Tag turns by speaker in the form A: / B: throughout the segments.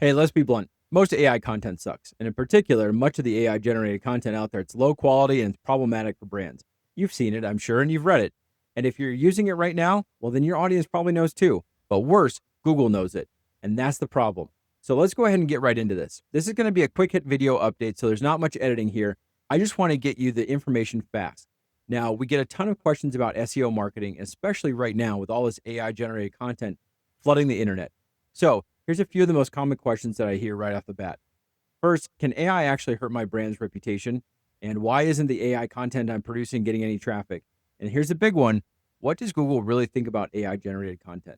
A: Hey, let's be blunt. Most AI content sucks. And in particular, much of the AI generated content out there, it's low quality and it's problematic for brands. You've seen it, I'm sure, and you've read it. And if you're using it right now, well, then your audience probably knows too. But worse, Google knows it. And that's the problem. So let's go ahead and get right into this. This is going to be a quick hit video update, so there's not much editing here. I just want to get you the information fast. Now, we get a ton of questions about SEO marketing, especially right now with all this AI generated content flooding the internet. So here's a few of the most common questions that I hear right off the bat. First, can AI actually hurt my brand's reputation? And why isn't the AI content I'm producing getting any traffic? And here's a big one. What does Google really think about AI generated content?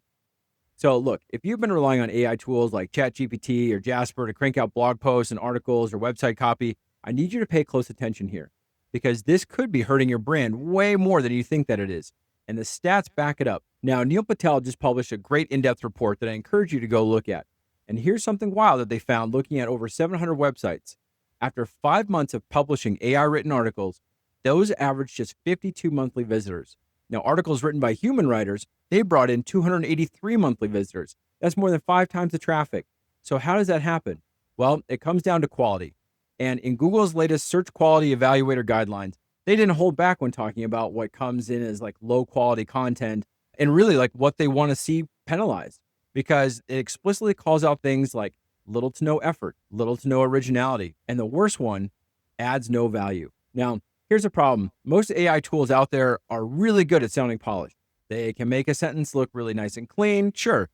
A: So look, if you've been relying on AI tools like ChatGPT or Jasper to crank out blog posts and articles or website copy, I need you to pay close attention here because this could be hurting your brand way more than you think that it is. And the stats back it up. Now, Neil Patel just published a great in-depth report that I encourage you to go look at. And here's something wild that they found looking at over 700 websites. After 5 months of publishing AI-written articles, those averaged just 52 monthly visitors. Now, articles written by human writers, they brought in 283 monthly visitors. That's more than 5 times the traffic. So how does that happen? Well, it comes down to quality. And in Google's latest search quality evaluator guidelines, they didn't hold back when talking about what comes in as like low quality content and really like what they want to see penalized, because it explicitly calls out things like little to no effort, little to no originality, and the worst one, adds no value. Now, here's the problem. Most AI tools out there are really good at sounding polished. They can make a sentence look really nice and clean, sure,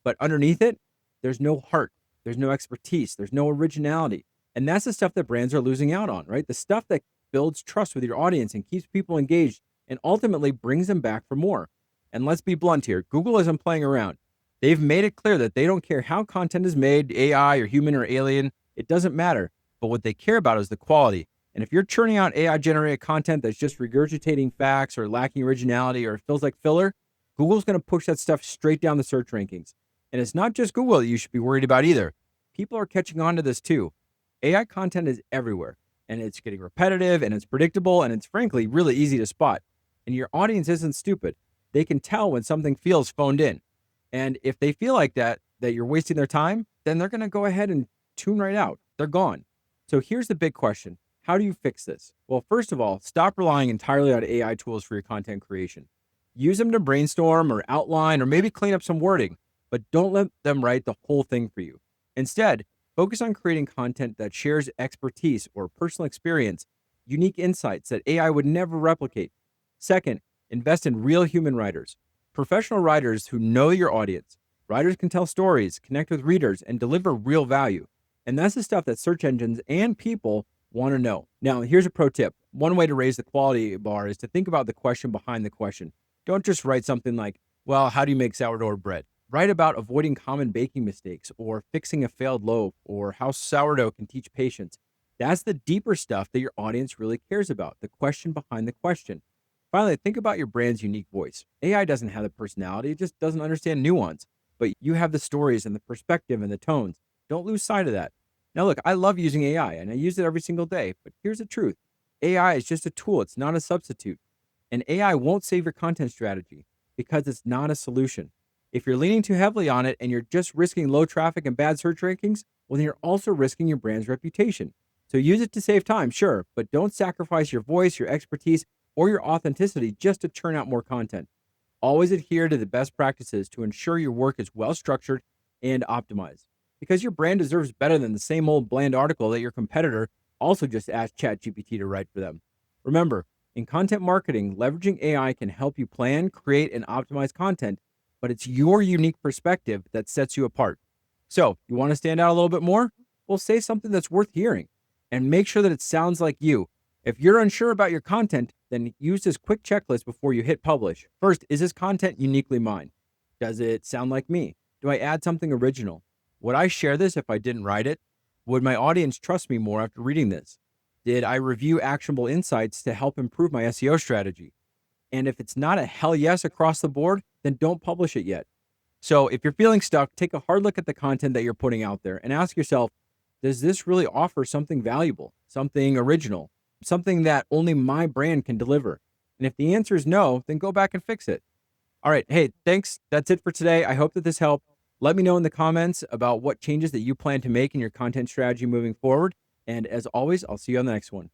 A: but underneath it, there's no heart, there's no expertise, there's no originality. And that's the stuff that brands are losing out on, right? The stuff that builds trust with your audience and keeps people engaged and ultimately brings them back for more. And let's be blunt here, Google isn't playing around. They've made it clear that they don't care how content is made, AI or human or alien, it doesn't matter. But what they care about is the quality. And if you're churning out AI generated content that's just regurgitating facts or lacking originality or feels like filler, Google's going to push that stuff straight down the search rankings. And it's not just Google that you should be worried about either. People are catching on to this too. AI content is everywhere, and it's getting repetitive and it's predictable and it's frankly really easy to spot. And your audience isn't stupid. They can tell when something feels phoned in. And if they feel like that you're wasting their time, then they're going to go ahead and tune right out. They're gone. So here's the big question. How do you fix this? Well, first of all, stop relying entirely on AI tools for your content creation. Use them to brainstorm or outline or maybe clean up some wording, but don't let them write the whole thing for you. Instead, focus on creating content that shares expertise or personal experience, unique insights that AI would never replicate. Second, invest in real human writers. Professional writers who know your audience. Writers can tell stories, connect with readers, and deliver real value. And that's the stuff that search engines and people want to know. Now, here's a pro tip. One way to raise the quality bar is to think about the question behind the question. Don't just write something like, well, how do you make sourdough bread? Write about avoiding common baking mistakes or fixing a failed loaf or how sourdough can teach patience. That's the deeper stuff that your audience really cares about, the question behind the question. Finally, think about your brand's unique voice. AI doesn't have the personality, it just doesn't understand nuance. But you have the stories and the perspective and the tones. Don't lose sight of that. Now, look, I love using AI and I use it every single day, but here's the truth. AI is just a tool, it's not a substitute. And AI won't save your content strategy because it's not a solution. If you're leaning too heavily on it and you're just risking low traffic and bad search rankings, well, then you're also risking your brand's reputation. So use it to save time, sure, but don't sacrifice your voice, your expertise, or your authenticity just to churn out more content. Always adhere to the best practices to ensure your work is well structured and optimized, because your brand deserves better than the same old bland article that your competitor also just asked ChatGPT to write for them. Remember, in content marketing, leveraging AI can help you plan, create, and optimize content, but it's your unique perspective that sets you apart. So, you want to stand out a little bit more? Well, say something that's worth hearing and make sure that it sounds like you. If you're unsure about your content, then use this quick checklist before you hit publish. First, is this content uniquely mine? Does it sound like me? Do I add something original? Would I share this if I didn't write it? Would my audience trust me more after reading this? Did I review actionable insights to help improve my SEO strategy? And if it's not a hell yes across the board, then don't publish it yet. So if you're feeling stuck, take a hard look at the content that you're putting out there and ask yourself, does this really offer something valuable, something original, something that only my brand can deliver? And if the answer is no, then go back and fix it. All right. Hey, thanks. That's it for today. I hope that this helped. Let me know in the comments about what changes that you plan to make in your content strategy moving forward. And as always, I'll see you on the next one.